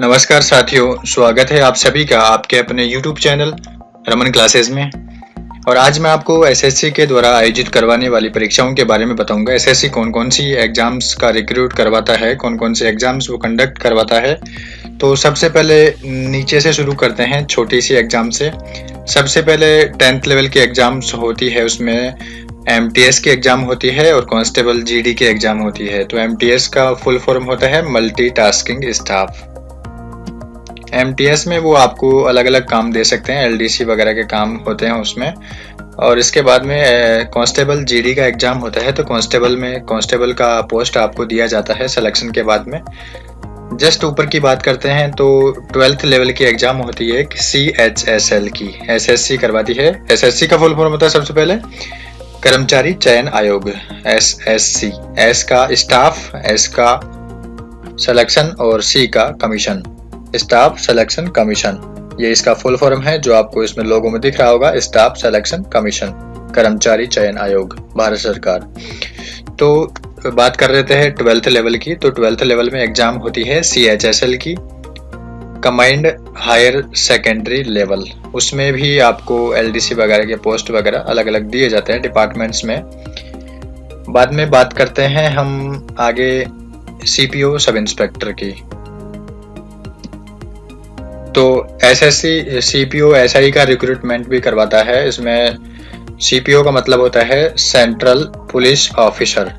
नमस्कार साथियों, स्वागत है आप सभी का आपके अपने YouTube चैनल रमन क्लासेस में। और आज मैं आपको एसएससी के द्वारा आयोजित करवाने वाली परीक्षाओं के बारे में बताऊंगा। एसएससी कौन कौन सी एग्जाम्स का रिक्रूट करवाता है, कौन कौन से एग्जाम्स वो कंडक्ट करवाता है। तो सबसे पहले नीचे से शुरू करते हैं, छोटी सी एग्जाम से। सबसे पहले 10th लेवल की एग्जाम्स होती है, उसमें MTS की एग्जाम होती है और कांस्टेबल GD की एग्जाम होती है। तो MTS का फुल फॉर्म होता है मल्टीटास्किंग स्टाफ। MTS में वो आपको अलग अलग काम दे सकते हैं, LDC वगैरह के काम होते हैं उसमें। और इसके बाद में कांस्टेबल GD का एग्जाम होता है। तो कांस्टेबल में कांस्टेबल का पोस्ट आपको दिया जाता है सिलेक्शन के बाद में। जस्ट ऊपर की बात करते हैं तो 12th लेवल की एग्जाम होती है CHSL की, SSC करवाती है। SSC का फुल फॉर्म होता है सबसे पहले कर्मचारी चयन आयोग, SSC। S का स्टाफ, S का सिलेक्शन और C का कमीशन, स्टाफ सिलेक्शन कमीशन। ये इसका फुल फॉर्म है जो आपको इसमें लोगों में दिख रहा होगा, स्टाफ सिलेक्शन कमीशन, कर्मचारी चयन आयोग, भारत सरकार। तो बात कर रहे थे 12th लेवल की। तो 12th लेवल में एग्जाम होती है CHSL की, कमांड हायर सेकेंडरी लेवल। उसमें भी आपको LDC वगैरह के पोस्ट वगैरह अलग अलग दिए जाते हैं डिपार्टमेंट्स में। बाद में बात करते हैं हम आगे CPO सब इंस्पेक्टर की। तो SSC CPO SI का रिक्रूटमेंट भी करवाता है। इसमें CPO का मतलब होता है सेंट्रल पुलिस ऑफिसर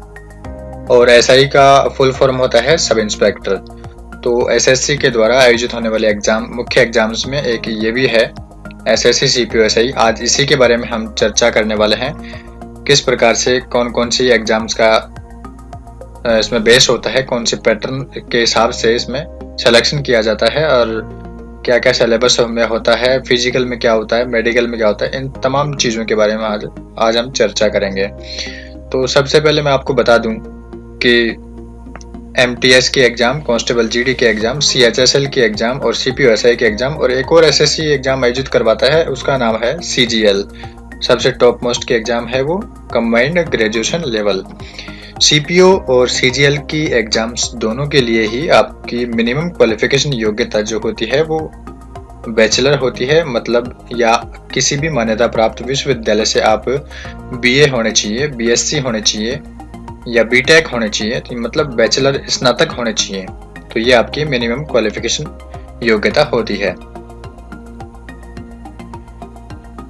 और SI का फुल फॉर्म होता है सब इंस्पेक्टर। तो SSC के द्वारा आयोजित होने वाले एग्जाम, मुख्य एग्जाम्स में एक ये भी है SSC CPO SI। आज इसी के बारे में हम चर्चा करने वाले हैं, किस प्रकार से कौन कौन सी एग्जाम्स का इसमें बेस होता है, कौन से पैटर्न के हिसाब से इसमें सिलेक्शन किया जाता है और क्या क्या सिलेबस में होता है, फिजिकल में क्या होता है, मेडिकल में क्या होता है। इन तमाम चीज़ों के बारे में आज हम चर्चा करेंगे। तो सबसे पहले मैं आपको बता दूं कि MTS की एग्जाम, कांस्टेबल GD की एग्जाम, CHSL की एग्जाम और CPO SI की एग्जाम और एक और SSC एग्जाम आयोजित करवाता है, उसका नाम है CGL। सबसे टॉप मोस्ट की एग्जाम है वो कंबाइंड ग्रेजुएशन लेवल। CPO और CGL की एग्जाम्स दोनों के लिए ही आपकी मिनिमम क्वालिफिकेशन योग्यता जो होती है वो बैचलर होती है, मतलब या किसी भी मान्यता प्राप्त विश्वविद्यालय से आप BA होने चाहिए, BSc होने चाहिए या BTech होने चाहिए, तो मतलब बैचलर स्नातक होने चाहिए। तो ये आपकी मिनिमम क्वालिफिकेशन योग्यता होती है।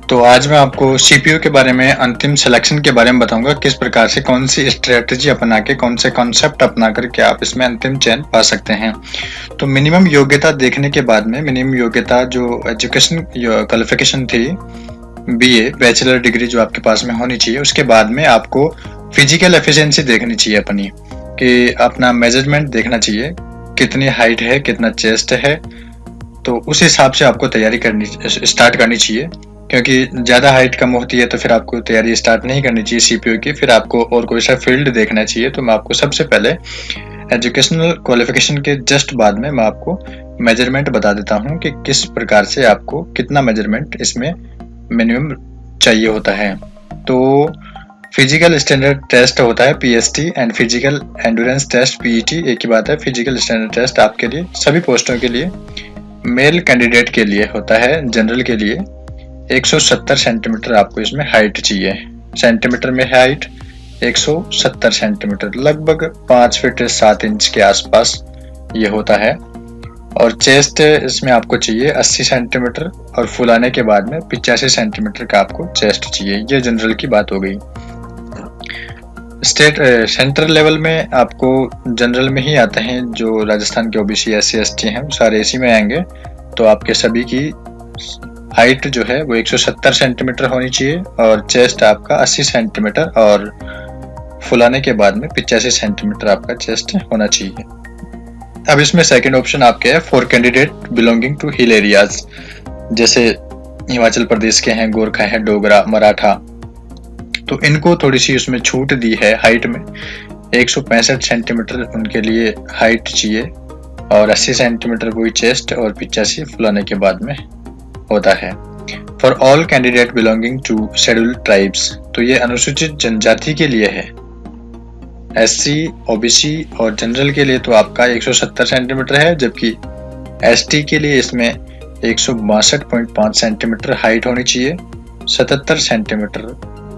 तो आज मैं आपको CPO के बारे में, अंतिम सिलेक्शन के बारे में बताऊंगा, किस प्रकार से कौन सी स्ट्रेटजी अपना के, कौन से कॉन्सेप्ट अपना करके आप इसमें अंतिम चयन पा सकते हैं। तो मिनिमम योग्यता देखने के बाद में, मिनिमम योग्यता जो एजुकेशन क्वालिफिकेशन थी BA बैचलर डिग्री जो आपके पास में होनी चाहिए, उसके बाद में आपको फिजिकल एफिशिएंसी देखनी चाहिए अपनी, कि अपना मेजरमेंट देखना चाहिए, कितनी हाइट है, कितना चेस्ट है। तो उस हिसाब से आपको तैयारी स्टार्ट करनी चाहिए, क्योंकि ज़्यादा हाइट कम होती है तो फिर आपको तैयारी स्टार्ट नहीं करनी चाहिए CPO की, फिर आपको और कोई सा फील्ड देखना चाहिए। तो मैं आपको सबसे पहले एजुकेशनल क्वालिफिकेशन के जस्ट बाद में मैं आपको मेजरमेंट बता देता हूँ कि किस प्रकार से आपको कितना मेजरमेंट इसमें मिनिमम चाहिए होता है। तो फिजिकल स्टैंडर्ड टेस्ट होता है PST and physical endurance test PET, एक ही बात है। फिजिकल स्टैंडर्ड टेस्ट आपके लिए सभी पोस्टों के लिए, मेल कैंडिडेट के लिए होता है, जनरल के लिए 170 सेंटीमीटर आपको इसमें हाइट चाहिए। सेंटीमीटर में हाइट 170 सेंटीमीटर, लगभग 5 फीट 7 इंच के आसपास ये होता है। और चेस्ट इसमें आपको चाहिए 80 सेंटीमीटर और फुलाने के बाद में 85 सेंटीमीटर का आपको चेस्ट चाहिए। ये जनरल की बात हो गई। स्टेट सेंट्रल लेवल में आपको जनरल में ही आते हैं, जो राजस्थान के OBC SC ST हैं सारे इसी में आएंगे। तो आपके सभी की हाइट जो है वो 170 सेंटीमीटर होनी चाहिए और चेस्ट आपका 80 सेंटीमीटर और फुलाने के बाद में 85 सेंटीमीटर आपका चेस्ट होना चाहिए। अब इसमें सेकंड ऑप्शन आपके है for candidate belonging to hill areas, जैसे हिमाचल प्रदेश के हैं, गोरखा है, डोगरा, मराठा। तो इनको थोड़ी सी उसमें छूट दी है हाइट में, 165 सेंटीमीटर उनके लिए हाइट चाहिए और 80 सेंटीमीटर वही चेस्ट और 85 फुलाने के बाद में होता है। For all candidate belonging to scheduled tribes, तो ये अनुसूचित जनजाति के लिए है। SC, OBC और जनरल के लिए तो आपका 170 सेंटीमीटर है, जबकि ST के लिए इसमें 162.5 सेंटीमीटर हाइट होनी चाहिए, 77 सेंटीमीटर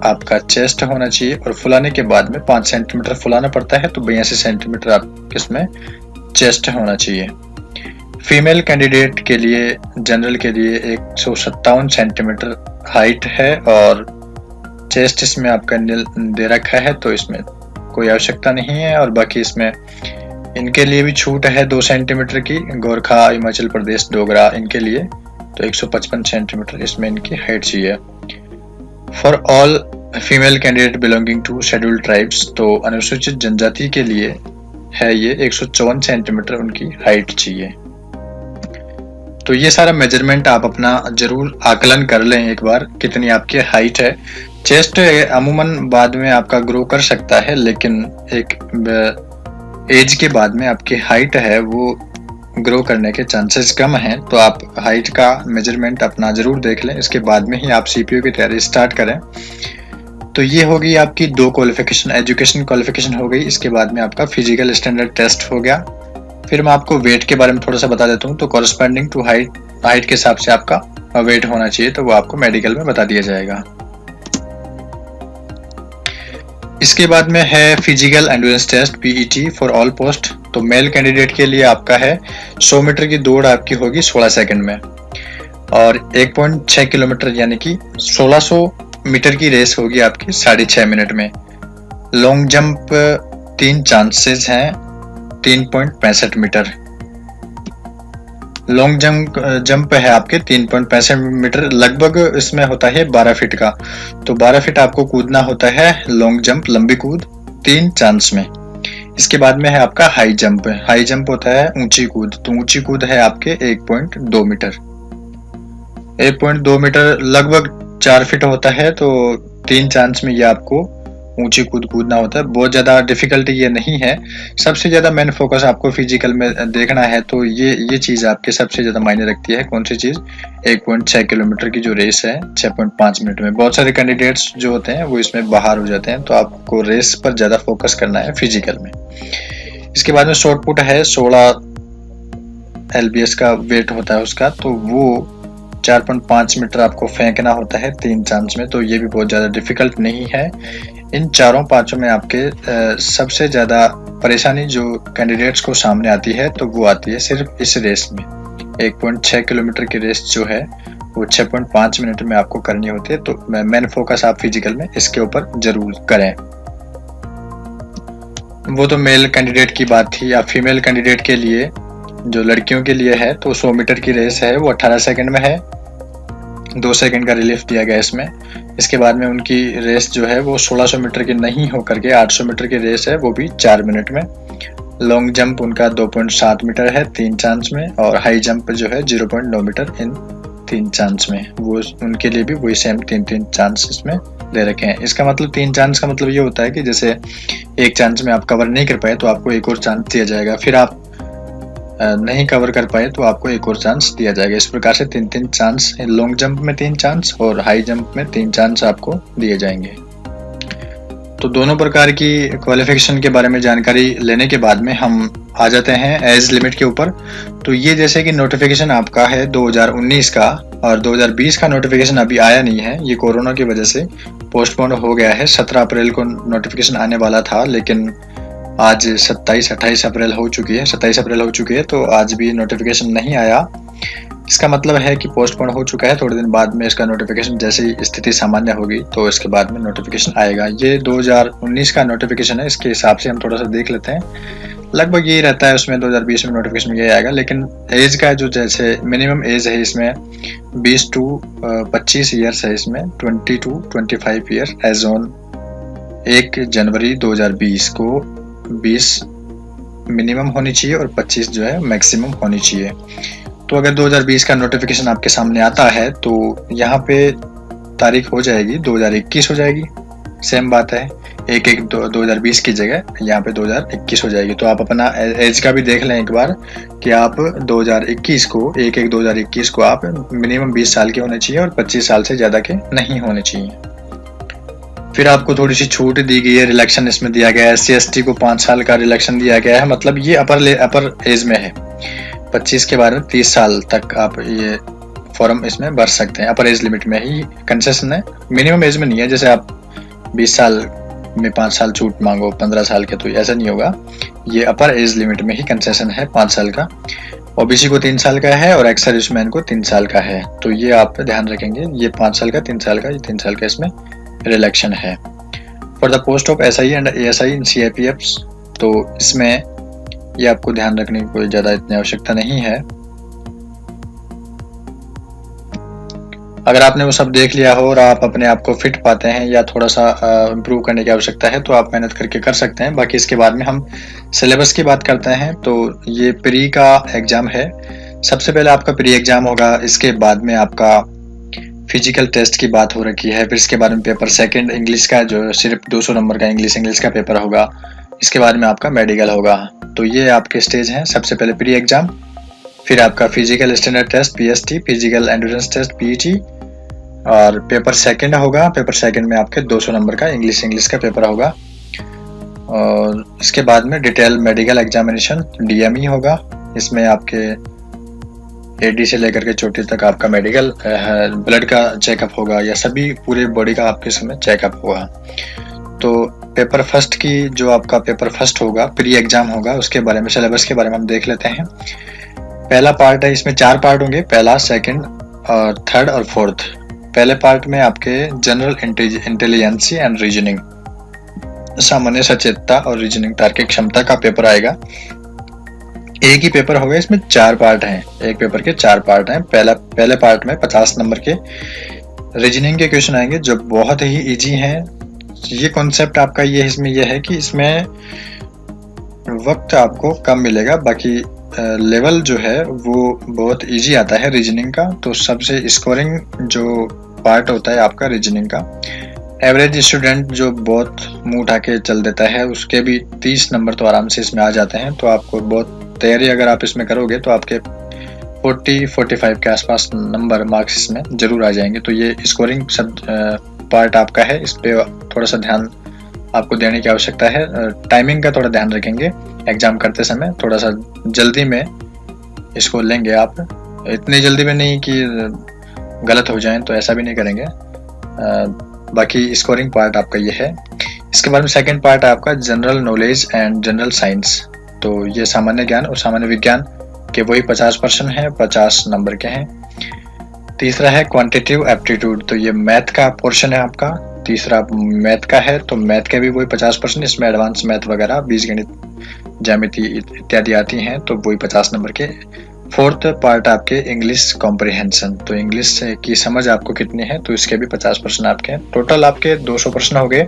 आपका चेस्ट होना चाहिए और फुलाने के बाद में 5 सेंटीमीटर फुलाना पड़ता है, तो 82 सेंटीमीटर आप इसमें चेस्ट होना चाहिए। फीमेल कैंडिडेट के लिए जनरल के लिए 157 सेंटीमीटर हाइट है और चेस्ट इसमें आपका दे रखा है, तो इसमें कोई आवश्यकता नहीं है। और बाकी इसमें इनके लिए भी छूट है 2 सेंटीमीटर की, गोरखा, हिमाचल प्रदेश, डोगरा, इनके लिए तो 155 सेंटीमीटर इसमें इनकी हाइट चाहिए। For all female candidate belonging to scheduled tribes, तो अनुसूचित जनजाति के लिए है ये 154 सेंटीमीटर उनकी हाइट चाहिए। तो ये सारा मेजरमेंट आप अपना जरूर आकलन कर लें एक बार, कितनी आपकी हाइट है। चेस्ट अमूमन बाद में आपका ग्रो कर सकता है, लेकिन एक एज के बाद में आपकी हाइट है वो ग्रो करने के चांसेस कम हैं, तो आप हाइट का मेजरमेंट अपना जरूर देख लें, इसके बाद में ही आप CPO की तैयारी स्टार्ट करें। तो ये होगी आपकी 2 क्वालिफिकेशन, एजुकेशन क्वालिफिकेशन हो गई, इसके बाद में आपका फिजिकल स्टैंडर्ड टेस्ट हो गया। फिर मैं आपको वेट के बारे में थोड़ा सा बता देता हूँ। तो कॉरस्पॉन्डिंग टू हाइट के हिसाब से आपका वेट होना चाहिए, तो वो आपको मेडिकल में बता दिया जाएगा। इसके बाद में है physical endurance test PET for all post. तो मेल कैंडिडेट के लिए आपका है 100 मीटर की दौड़ आपकी होगी 16 सेकंड में और 1.6 किलोमीटर यानी कि 1600 मीटर की रेस होगी आपकी 6.5 मिनट में। लॉन्ग जंप 3 चांसेस हैं 3.65 मीटर। लॉन्ग जंप है आपके 3.65 मीटर, लगभग इसमें होता है 12 फीट का। तो 12 फीट आपको कूदना होता है लॉन्ग जंप, लंबी कूद 3 चांस में। इसके बाद में है आपका हाई जंप। हाई जंप होता है ऊंची कूद, तो ऊंची कूद है आपके 1.2 मीटर। 1.2 मीटर लगभग 4 फीट होता है, तो 3 चांस में ये आपको ऊंची कूद कूदना होता है। बहुत ज्यादा डिफिकल्टी ये नहीं है। सबसे ज्यादा मेन फोकस आपको फिजिकल में देखना है, तो ये चीज आपके सबसे ज्यादा मायने रखती है। कौन सी चीज? 1.6 किलोमीटर की जो रेस है 6.5 मिनट में। बहुत सारे कैंडिडेट्स जो होते हैं वो इसमें बाहर हो जाते हैं, तो आपको रेस पर ज्यादा फोकस करना है फिजिकल में। इसके बाद में शॉर्ट पुट है, 16 LBS का वेट होता है उसका, तो वो 4.5 मीटर आपको फेंकना होता है 3 चांस में। तो ये भी बहुत ज्यादा डिफिकल्ट नहीं है। इन 4-5 में आपके सबसे ज्यादा परेशानी जो कैंडिडेट्स को सामने आती है, तो वो आती है सिर्फ इस रेस में। 1.6 किलोमीटर की रेस जो है वो 6.5 मिनट में आपको करनी होती है, तो मेन फोकस आप फिजिकल में इसके ऊपर जरूर करें। वो तो मेल कैंडिडेट की बात थी। अब फीमेल कैंडिडेट के लिए, जो लड़कियों के लिए है, तो 100 मीटर की रेस है वो 18 सेकंड में है, 2 सेकंड का रिलीफ दिया गया इसमें। इसके बाद में उनकी रेस जो है वो 1600 मीटर की नहीं होकर के 800 मीटर की रेस है, वो भी 4 मिनट में। लॉन्ग जंप उनका 2.7 मीटर है 3 चांस में, और हाई जंप जो है 0.9 मीटर इन 3 चांस में। वो उनके लिए भी वही सेम 3-3 चांस इसमें दे रखे हैं। इसका मतलब 3 चांस का मतलब ये होता है कि जैसे 1 चांस में आप कवर नहीं कर पाए तो आपको एक और चांस दिया जाएगा, फिर आप नहीं कवर कर पाए तो आपको एक और चांस दिया जाएगा। इस प्रकार से 3-3 चांस, लॉन्ग जंप में 3 चांस और हाई जंप में 3 चांस आपको दिए जाएंगे। तो दोनों प्रकार की क्वालिफिकेशन के बारे में जानकारी लेने के बाद में हम आ जाते हैं एज लिमिट के ऊपर। तो ये जैसे कि नोटिफिकेशन आपका है 2019 का, और 2020 का नोटिफिकेशन अभी आया नहीं है, ये कोरोना की वजह से पोस्टपोन हो गया है। 17 अप्रैल को नोटिफिकेशन आने वाला था, लेकिन आज 27-28 अप्रैल हो चुकी है, 27 अप्रैल हो चुकी है, तो आज भी नोटिफिकेशन नहीं आया। इसका मतलब है कि पोस्टपोन हो चुका है। थोड़े दिन बाद में इसका नोटिफिकेशन, जैसे ही स्थिति सामान्य होगी तो इसके बाद में नोटिफिकेशन आएगा। ये 2019 का नोटिफिकेशन है, इसके हिसाब से हम थोड़ा सा देख लेते हैं। लगभग यही रहता है उसमें, 2020 में नोटिफिकेशन यही आएगा। लेकिन एज का जो जैसे मिनिमम एज है इसमें 20 to 25 ईयर्स है, इसमें 20 to 25 ईयर एज ऑन 1 जनवरी 2020 को 20 मिनिमम होनी चाहिए और 25 जो है मैक्सिमम होनी चाहिए। तो अगर 2020 का नोटिफिकेशन आपके सामने आता है तो यहाँ पे तारीख हो जाएगी 2021 हो जाएगी। सेम बात है, 2020 की जगह यहाँ पे 2021 हो जाएगी। तो आप अपना एज का भी देख लें एक बार कि आप 2021 को 1/1/2021 को आप मिनिमम 20 साल के होने चाहिए और 25 साल से ज़्यादा के नहीं होने चाहिए। फिर आपको थोड़ी सी छूट दी गई है, रिलैक्शन इसमें दिया गया है। SC ST को 5 साल का रिलैक्शन दिया गया है, मतलब ये अपर एज में है। 25 के बाद में 30 साल तक आप ये फॉर्म इसमें भर सकते हैं। अपर एज लिमिट में ही कंसेशन है, मिनिमम एज में नहीं है। जैसे आप 20 साल में 5 साल छूट मांगो 15 साल के, तो ऐसा नहीं होगा। ये अपर एज लिमिट में ही कंसेशन है 5 साल का। ओबीसी को 3 साल का है और एक्स सर्विसमैन को 3 साल का है। तो ये आप ध्यान रखेंगे, ये 5 साल का, 3 साल का, ये 3 साल का इसमें रिलैक्शन है। For the post of SI and ASI in CIPFs, तो इसमें ये आपको ध्यान रखने की कोई ज़्यादा इतनी आवश्यकता नहीं है। अगर आपने वो सब देख लिया हो और आप अपने आप को फिट पाते हैं या थोड़ा सा इम्प्रूव करने की आवश्यकता है, तो आप मेहनत करके कर सकते हैं। बाकी इसके बाद में हम सिलेबस की बात करते हैं। तो ये प्री का एग्ज़ाम है। सबसे पहले आपका प्री एग्ज़ाम होगा, इसके बाद में आपका फिजिकल टेस्ट की बात हो रखी है। फिर इसके बाद में पेपर सेकंड इंग्लिश का, जो सिर्फ 200 नंबर का इंग्लिश का पेपर होगा। इसके बाद में आपका मेडिकल होगा। तो ये आपके स्टेज हैं। सबसे पहले प्री एग्ज़ाम, फिर आपका physical standard test PST, physical endurance test PET, और पेपर सेकंड होगा। पेपर सेकंड में आपके 200 नंबर का इंग्लिश का पेपर होगा। और इसके बाद में डिटेल मेडिकल एग्जामिनेशन डीएमई होगा। इसमें आपके एडी से लेकर के चोटी तक आपका मेडिकल ब्लड का चेकअप होगा, या सभी पूरे बॉडी का आपके इसमें चेकअप होगा। तो पेपर फर्स्ट की, जो आपका पेपर फर्स्ट होगा, प्री एग्जाम होगा, उसके बारे में, सिलेबस के बारे में हम देख लेते हैं। पहला पार्ट है, इसमें 4 पार्ट होंगे, पहला, सेकंड और थर्ड और फोर्थ। पहले पार्ट में आपके जनरल इंटेलिजेंसी एंड रीजनिंग, सामान्य सचेतता और रीजनिंग तार्किक क्षमता का पेपर आएगा। एक ही पेपर होगा, इसमें 4 पार्ट हैं, एक पेपर के 4 पार्ट हैं। पहले पार्ट में 50 नंबर के रीजनिंग के क्वेश्चन आएंगे, जो बहुत ही इजी हैं। ये कॉन्सेप्ट आपका ये इसमें यह है कि इसमें वक्त आपको कम मिलेगा, बाकी लेवल जो है वो बहुत इजी आता है रीजनिंग का। तो सबसे स्कोरिंग जो पार्ट होता है आपका रीजनिंग का, एवरेज स्टूडेंट जो बहुत मुंह उठा के चल देता है, उसके भी 30 नंबर तो आराम से इसमें आ जाते हैं। तो आपको बहुत तैयारी अगर आप इसमें करोगे तो आपके 40-45 के आसपास नंबर मार्क्स इसमें जरूर आ जाएंगे। तो ये स्कोरिंग सब पार्ट आपका है, इस पे थोड़ा सा ध्यान आपको देने की आवश्यकता है। टाइमिंग का थोड़ा ध्यान रखेंगे, एग्जाम करते समय थोड़ा सा जल्दी में इसको लेंगे आप, इतनी जल्दी में नहीं कि गलत हो जाए, तो ऐसा भी नहीं करेंगे। बाकी स्कोरिंग पार्ट आपका ये है। इसके बाद में सेकंड पार्ट है आपका general knowledge and general science. तो ये सामान्य ज्ञान और सामान्य विज्ञान के वही 50% है, 50 नंबर के हैं। तीसरा है क्वांटिटेटिव एप्टीट्यूड, तो ये मैथ का पोर्शन है आपका। तीसरा मैथ का है, तो मैथ के भी वही 50%, इसमें एडवांस मैथ वगैरह, बीजगणित, ज्यामिति इत्यादि आती हैं, तो वही 50 नंबर के। फोर्थ पार्ट आपके इंग्लिश कॉम्प्रिहेंशन, तो इंग्लिश की समझ आपको कितनी है, तो इसके भी 50% आपके हैं। टोटल आपके 200 प्रश्न हो गए,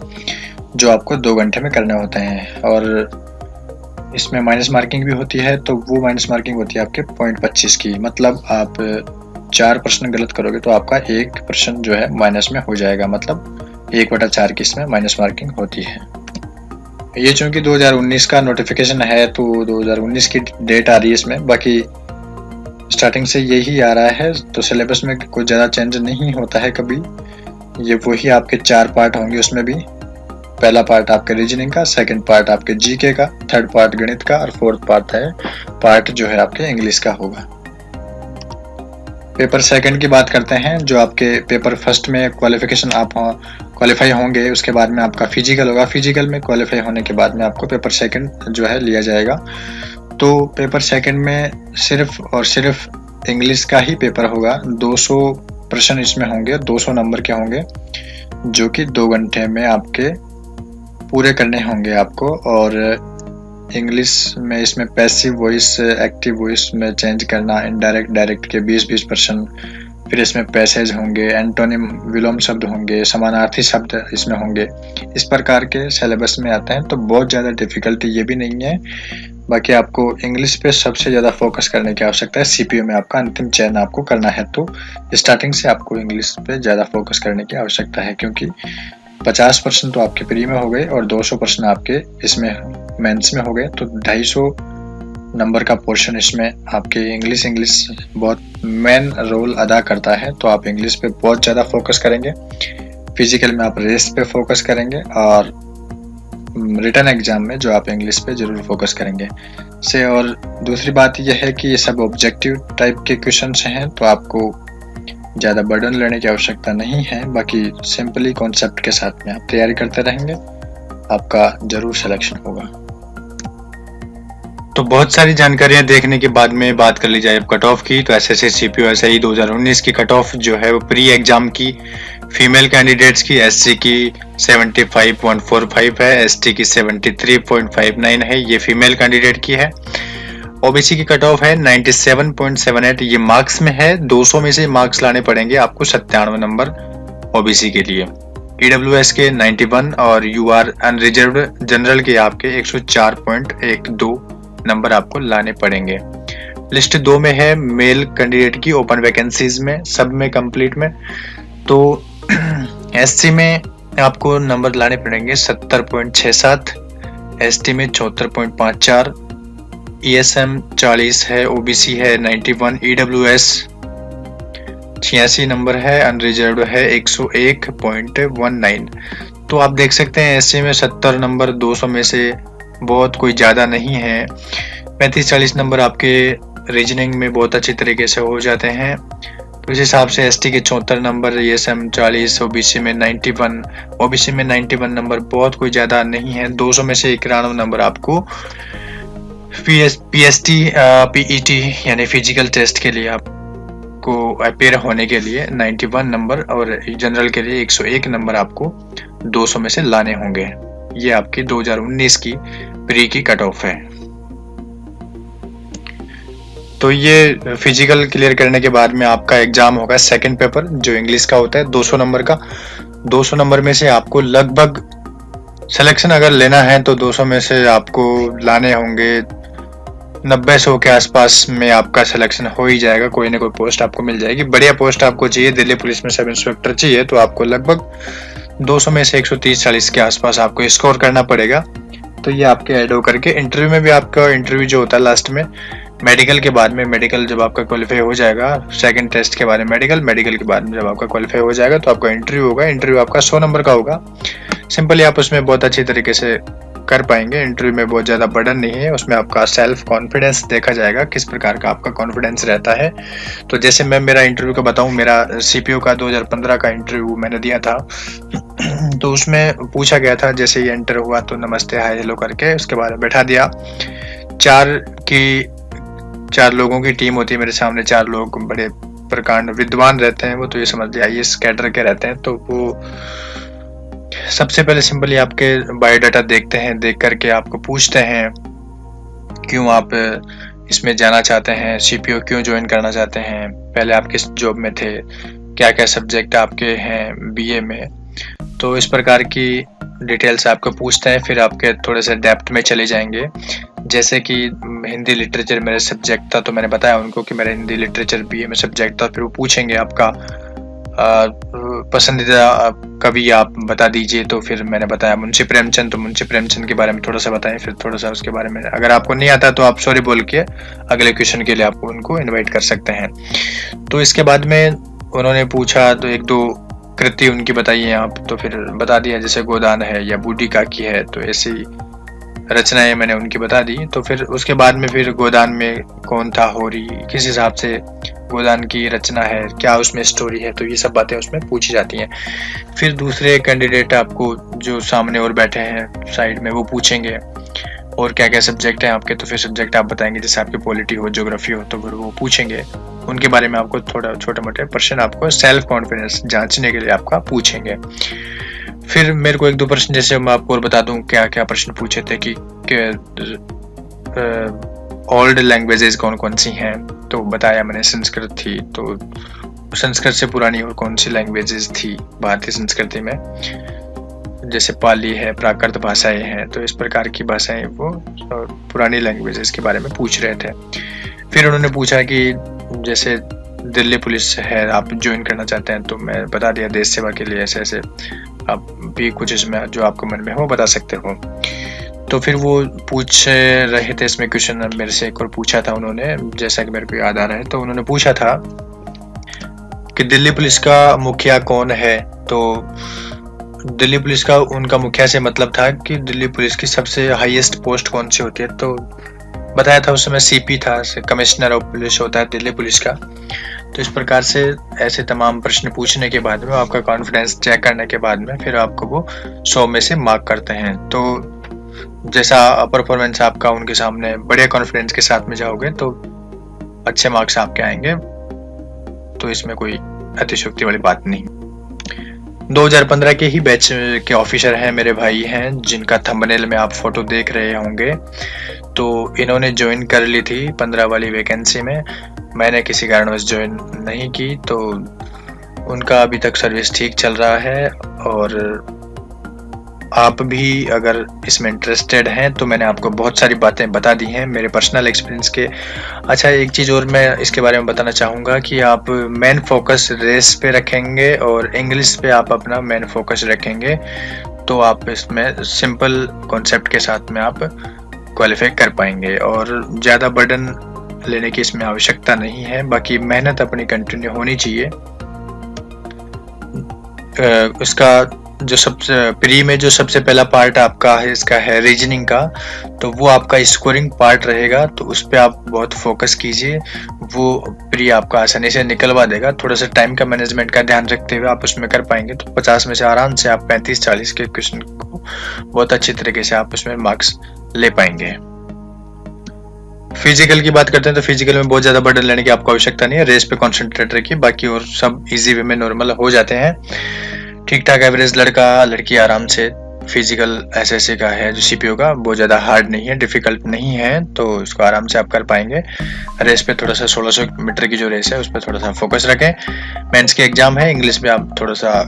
जो आपको 2 घंटे में करने होते हैं। और इसमें माइनस मार्किंग भी होती है, तो वो माइनस मार्किंग होती है आपके 0.25 की। मतलब आप 4 प्रश्न गलत करोगे तो आपका 1 प्रश्न जो है माइनस में हो जाएगा, मतलब 1/4 की इसमें माइनस मार्किंग होती है। ये चूंकि 2019 का नोटिफिकेशन है, तो 2019 की डेट आ रही है इसमें, बाकी स्टार्टिंग से यही आ रहा है। तो सिलेबस में कोई ज़्यादा चेंज नहीं होता है कभी, ये वही आपके 4 पार्ट होंगे। उसमें भी पहला पार्ट आपके रीजनिंग का, सेकंड पार्ट आपके जीके का, थर्ड पार्ट गणित का, और फोर्थ पार्ट जो है आपके इंग्लिश का होगा। पेपर सेकंड की बात करते हैं, जो आपके पेपर फर्स्ट में क्वालिफिकेशन आप क्वालिफाई होंगे, उसके बाद में आपका फिजिकल होगा। फिजिकल में क्वालिफाई होने के बाद में आपको पेपर सेकंड जो है लिया जाएगा। तो पेपर सेकंड में सिर्फ और सिर्फ इंग्लिश का ही पेपर होगा। 200 प्रश्न इसमें होंगे, 200 नंबर के होंगे, जो कि 2 घंटे में आपके पूरे करने होंगे आपको। और इंग्लिश में इसमें पैसिव वॉइस, एक्टिव वॉइस में चेंज करना, इनडायरेक्ट डायरेक्ट के 20% फिर इसमें पैसेज होंगे, एंटोनिम विलोम शब्द होंगे, समानार्थी शब्द इसमें होंगे। इस प्रकार के सिलेबस में आते हैं, तो बहुत ज़्यादा डिफिकल्टी ये भी नहीं है। बाकी आपको इंग्लिश पे सबसे ज़्यादा फोकस करने की आवश्यकता है। सीपीयू में आपका अंतिम चयन आपको करना है, तो स्टार्टिंग से आपको इंग्लिश पे ज़्यादा फोकस करने की आवश्यकता है, क्योंकि 50% तो आपके प्री में हो गए और 200 प्रश्न आपके इसमें मेंस में हो गए। तो 250 नंबर का पोर्शन इसमें आपके इंग्लिश बहुत मेन रोल अदा करता है। तो आप इंग्लिश पे बहुत ज़्यादा फोकस करेंगे, फिजिकल में आप रेस्ट पे फोकस करेंगे, और रिटन एग्जाम में जो आप इंग्लिश पे जरूर फोकस करेंगे से। और दूसरी बात यह है कि ये सब ऑब्जेक्टिव टाइप के क्वेश्चंस हैं, तो आपको ज़्यादा बर्डन लेने की आवश्यकता नहीं है। बाकी सिंपली कॉन्सेप्ट के साथ में आप तैयारी करते रहेंगे, आपका जरूर सिलेक्शन होगा। तो बहुत सारी जानकारियां देखने के बाद में बात कर ली जाए कट ऑफ की, तो एसएससी सीपीओ एसआई 2019 की कट ऑफ जो है वो प्री एग्जाम की फीमेल कैंडिडेट्स की एससी की 75.45 है, एसटी की 73.59 है, ये फीमेल कैंडिडेट की है। ओबीसी की कट ऑफ है 97.78, ये मार्क्स में है, 200 में से मार्क्स लाने पड़ेंगे आपको 97 नंबर ओबीसी के लिए। ईडब्ल्यूएस के 91 और यूआर अनरिजर्व्ड जनरल के आपके 104.12 नंबर आपको लाने पड़ेंगे। लिस्ट 2 में है मेल कैंडिडेट की ओपन वैकेंसीज में, सब में कंप्लीट में। तो एससी में आपको नंबर लाने पड़ेंगे 70.67, एसटी में 74.54, ईएसएम 40 है, ओबीसी है 91, ईडब्ल्यूएस 86 नंबर है, अनरिजर्व्ड है 101.19। तो आप देख सकते हैं एससी में 70 नंबर 200 में से बहुत कोई ज़्यादा नहीं है। 35-40 नंबर आपके रीजनिंग में बहुत अच्छी तरीके से हो जाते हैं। तो इस हिसाब से एसटी के 74 नंबर, ईएसएम 40, ओबीसी में 91, ओबीसी में 91 नंबर बहुत कोई ज़्यादा नहीं है। 200 में से 91 नंबर आपको पीईटी यानी फिजिकल टेस्ट के लिए आपको अपेयर होने के लिए 91 नंबर और जनरल के लिए 101 नंबर आपको 200 में से लाने होंगे। ये आपकी 2019 की प्री की कट ऑफ है। तो ये फिजिकल क्लियर करने के बाद में आपका एग्जाम होगा सेकंड पेपर, जो इंग्लिश का होता है 200 नंबर का। 200 नंबर में से आपको लगभग सिलेक्शन अगर लेना है तो 200 में से आपको लाने होंगे 90-100 के आसपास में आपका सिलेक्शन हो ही जाएगा। कोई ना कोई पोस्ट आपको मिल जाएगी। बढ़िया पोस्ट आपको चाहिए, दिल्ली पुलिस में सब इंस्पेक्टर चाहिए, तो आपको लगभग 200 में से 130-40 के आसपास आपको स्कोर करना पड़ेगा। तो ये आपके ऐड हो करके इंटरव्यू में भी आपका इंटरव्यू जो होता है लास्ट में मेडिकल के बाद में, मेडिकल जब आपका क्वालिफाई हो जाएगा, सेकंड टेस्ट के बाद में मेडिकल के बाद में जब आपका क्वालिफाई हो जाएगा तो आपका इंटरव्यू होगा। इंटरव्यू आपका 100 नंबर का होगा। सिंपली आप उसमें बहुत अच्छी तरीके से कर पाएंगे। इंटरव्यू में बहुत ज़्यादा बर्डन नहीं है, उसमें आपका सेल्फ कॉन्फिडेंस देखा जाएगा, किस प्रकार का आपका कॉन्फिडेंस रहता है। तो जैसे मैं मेरा इंटरव्यू का बताऊं, मेरा सीपीओ का 2015 का इंटरव्यू मैंने दिया था। तो उसमें पूछा गया था, जैसे ही एंटर हुआ तो नमस्ते हाय हेलो करके उसके बाद बैठा दिया। 4 लोगों की टीम होती है मेरे सामने, 4 लोग बड़े प्रकांड विद्वान रहते हैं, वो तो ये समझ लिया आईएएस कैडर के रहते हैं। तो वो सबसे पहले सिंपली आपके बायोडाटा देखते हैं, देख करके आपको पूछते हैं क्यों आप इसमें जाना चाहते हैं, सीपीओ क्यों ज्वाइन करना चाहते हैं, पहले आप किस जॉब में थे, क्या क्या सब्जेक्ट आपके हैं बीए में। तो इस प्रकार की डिटेल्स आपको पूछते हैं। फिर आपके थोड़े से डेप्थ में चले जाएंगे, जैसे कि हिंदी लिटरेचर मेरा सब्जेक्ट था, तो मैंने बताया उनको कि मेरा हिंदी लिटरेचर बीए में सब्जेक्ट था। फिर वो पूछेंगे आपका पसंदीदा कवि आप बता दीजिए, तो फिर मैंने बताया मुंशी प्रेमचंद, तो मुंशी प्रेमचंद के बारे में थोड़ा सा बताएं। फिर थोड़ा सा उसके बारे में अगर आपको नहीं आता तो आप सॉरी बोल के अगले क्वेश्चन के लिए आपको उनको इनवाइट कर सकते हैं। तो इसके बाद में उन्होंने पूछा तो 1-2 कृति उनकी बताइए आप, तो फिर बता दिया, जैसे गोदान है या बूढ़ी काकी है, तो ऐसी रचनाएं मैंने उनकी बता दी। तो फिर उसके बाद में फिर गोदान में कौन था होरी, किस हिसाब से गोदान की रचना है, क्या उसमें स्टोरी है, तो ये सब बातें उसमें पूछी जाती हैं। फिर दूसरे कैंडिडेट आपको जो सामने और बैठे हैं साइड में वो पूछेंगे और क्या क्या सब्जेक्ट हैं आपके, तो फिर सब्जेक्ट आप बताएंगे, जैसे आपकी पॉलिटी हो, ज्योग्राफी हो, तो फिर वो पूछेंगे उनके बारे में, आपको थोड़ा छोटे मोटे प्रश्न आपको सेल्फ कॉन्फिडेंस जांचने के लिए आपका पूछेंगे। फिर मेरे को 1-2 प्रश्न, जैसे मैं आपको और बता दूं क्या क्या प्रश्न पूछे थे कि ओल्ड लैंग्वेजेस कौन कौन सी हैं, तो बताया मैंने संस्कृत थी, तो संस्कृत से पुरानी और कौन सी लैंग्वेजेस थी भारतीय संस्कृति में, जैसे पाली है, प्राकृत भाषाएं हैं, तो इस प्रकार की भाषाएं वो पुरानी लैंग्वेजेस के बारे में पूछ रहे थे। फिर उन्होंने पूछा कि जैसे दिल्ली पुलिस है, आप ज्वाइन करना चाहते हैं, तो मैं बता दिया देश सेवा के लिए ऐसे ऐसे, आप भी कुछ इसमें जो आपको मन में हो बता सकते हो। तो फिर वो पूछ रहे थे इसमें क्वेश्चन, मेरे से एक और पूछा था उन्होंने, जैसा कि मेरे को याद आ रहा है, तो उन्होंने पूछा था कि दिल्ली पुलिस का मुखिया कौन है। तो दिल्ली पुलिस का उनका मुखिया से मतलब था कि दिल्ली पुलिस की सबसे हाईएस्ट पोस्ट कौन सी होती है, तो बताया था उस समय सीपी था, कमिश्नर ऑफ पुलिस होता है दिल्ली पुलिस का। तो इस प्रकार से ऐसे तमाम प्रश्न पूछने के बाद में, आपका कॉन्फिडेंस चेक करने के बाद में फिर आपको वो 100 में से मार्क करते हैं। तो जैसा परफॉर्मेंस आपका उनके सामने बड़े कॉन्फिडेंस के साथ में जाओगे तो अच्छे मार्क्स आपके आएंगे। तो इसमें कोई अतिशयोक्ति वाली बात नहीं। 2015 के ही बैच के ऑफिसर हैं, मेरे भाई हैं, जिनका थंबनेल में आप फोटो देख रहे होंगे। तो इन्होंने ज्वाइन कर ली थी 15 वाली वैकेंसी में। मैंने किसी कारणवश ज्वाइन नहीं की, तो उनका अभी तक सर्विस ठीक चल रहा है। और आप भी अगर इसमें इंटरेस्टेड हैं तो मैंने आपको बहुत सारी बातें बता दी हैं मेरे पर्सनल एक्सपीरियंस के। अच्छा, एक चीज़ और मैं इसके बारे में बताना चाहूँगा कि आप मेन फोकस रेस पे रखेंगे और इंग्लिश पे आप अपना मेन फोकस रखेंगे, तो आप इसमें सिंपल कॉन्सेप्ट के साथ में आप क्वालिफाई कर पाएंगे और ज़्यादा बर्डन लेने की इसमें आवश्यकता नहीं है। बाकी मेहनत अपनी कंटिन्यू होनी चाहिए। उसका जो सबसे प्री में जो सबसे पहला पार्ट आपका है, इसका है रीजनिंग का, तो वो आपका स्कोरिंग पार्ट रहेगा, तो उस पर आप बहुत फोकस कीजिए। वो प्री आपका आसानी से निकलवा देगा। थोड़ा सा टाइम का मैनेजमेंट का ध्यान रखते हुए आप उसमें कर पाएंगे, तो 50 में से आराम से आप 35-40 के क्वेश्चन को बहुत अच्छी तरीके से आप उसमें मार्क्स ले पाएंगे। फिजिकल की बात करते हैं तो फिजिकल में बहुत ज़्यादा बर्डन लेने की आपको आवश्यकता नहीं है। रेस पे कॉन्सेंट्रेट रखिए, बाकी और सब इजी वे में नॉर्मल हो जाते हैं। ठीक ठाक एवरेज लड़का लड़की आराम से फिजिकल एसएससी का है जो सीपीओ का, बहुत ज़्यादा हार्ड नहीं है, डिफिकल्ट नहीं है, तो इसको आराम से आप कर पाएंगे। रेस पे थोड़ा सा 1600 मीटर की जो रेस है उस पर थोड़ा सा फोकस रखें। मेंस के एग्जाम है, इंग्लिश में आप थोड़ा सा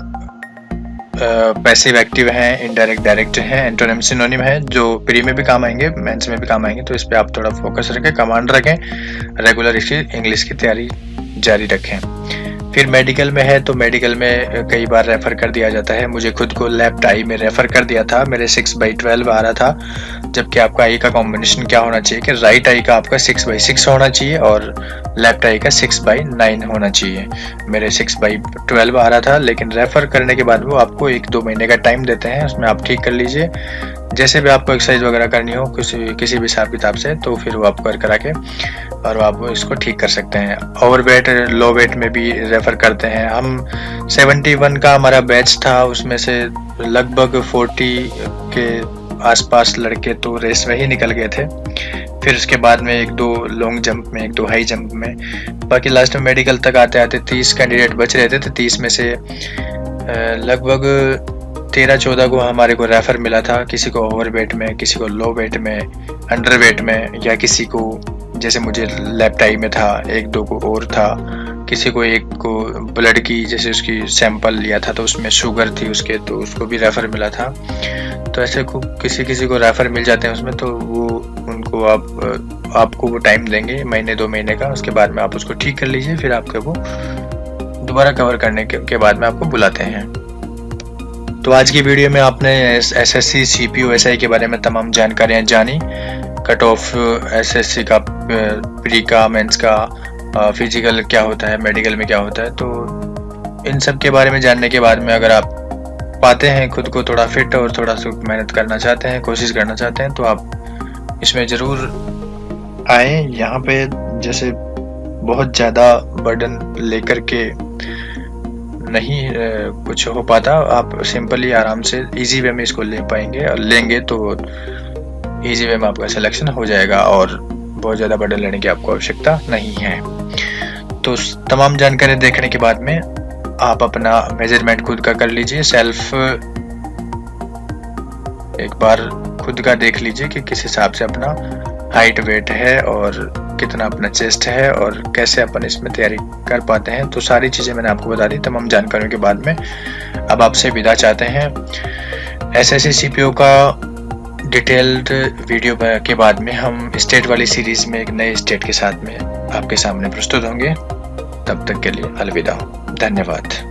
पैसिव एक्टिव हैं, इनडायरेक्ट डायरेक्ट हैं, एंटोनिम सिनोनिम है, जो प्री में भी काम आएंगे, मेंस में भी काम आएंगे। तो इस पर आप थोड़ा फोकस रखें, कमांड रखें, रेगुलर इंग्लिश की तैयारी जारी रखें। फिर मेडिकल में है, तो मेडिकल में कई बार रेफर कर दिया जाता है। मुझे खुद को लेफ्ट आई में रेफर कर दिया था, मेरे 6/12 आ रहा था, जबकि आपका आई का कॉम्बिनेशन क्या होना चाहिए कि राइट आई का आपका 6/6 होना चाहिए और लेफ्ट आई का 6/9 होना चाहिए। मेरे 6/12 आ रहा था, लेकिन रेफर करने के बाद वो आपको 1-2 महीने का टाइम देते हैं, उसमें आप ठीक कर लीजिए। जैसे भी आपको एक्सरसाइज वगैरह करनी हो किसी भी हिसाब किताब से, तो फिर वो आप करा के और आप इसको ठीक कर सकते हैं। ओवर वेट लो वेट में भी रेफर करते हैं हम। 71 का हमारा बैच था, उसमें से लगभग 40 के आसपास लड़के तो रेस में ही निकल गए थे। फिर उसके बाद में 1-2 लॉन्ग जंप में, 1-2 हाई जंप में, बाकी लास्ट में मेडिकल तक आते आते 30 कैंडिडेट बच रहे थे। 30 में से लगभग 13-14 को हमारे को रेफर मिला था, किसी को ओवर वेट में, किसी को लो वेट में, अंडर वेट में, या किसी को जैसे मुझे लेफ्ट आई में था, 1-2 को और था, किसी को एक को ब्लड की जैसे उसकी सैंपल लिया था तो उसमें शुगर थी उसके, तो उसको भी रेफर मिला था। तो ऐसे किसी को रेफर मिल जाते हैं उसमें, तो वो उनको आपको वो टाइम देंगे 1-2 महीने का, उसके बाद में आप उसको ठीक कर लीजिए। फिर आपके वो दोबारा कवर करने के बाद में आपको बुलाते हैं। तो आज की वीडियो में आपने एसएससी सीपीओ एसआई के बारे में तमाम जानकारियां जानी, कट ऑफ एसएससी का, प्री का, मेंस का, फिजिकल क्या होता है, मेडिकल में क्या होता है। तो इन सब के बारे में जानने के बाद में अगर आप पाते हैं खुद को थोड़ा फिट और थोड़ा सा मेहनत करना चाहते हैं, कोशिश करना चाहते हैं, तो आप इसमें ज़रूर आए। यहाँ पे जैसे बहुत ज़्यादा बर्डन लेकर के नहीं कुछ हो पाता, आप सिंपली आराम से इजी वे में इसको ले पाएंगे, और लेंगे तो इजी वे में आपका सिलेक्शन हो जाएगा और बहुत ज़्यादा बर्डन लेने की आपको आवश्यकता नहीं है। तो तमाम जानकारी देखने के बाद में आप अपना मेजरमेंट खुद का कर लीजिए, सेल्फ एक बार खुद का देख लीजिए कि किस हिसाब से अपना हाइट वेट है और कितना अपना चेस्ट है और कैसे अपन इसमें तैयारी कर पाते हैं। तो सारी चीज़ें मैंने आपको बता दी तमाम जानकारियों के बाद में। अब आपसे विदा चाहते हैं। एसएससी सीपीओ का डिटेल्ड वीडियो के बाद में हम स्टेट वाली सीरीज में एक नए स्टेट के साथ में आपके सामने प्रस्तुत होंगे। तब तक के लिए अलविदा, धन्यवाद।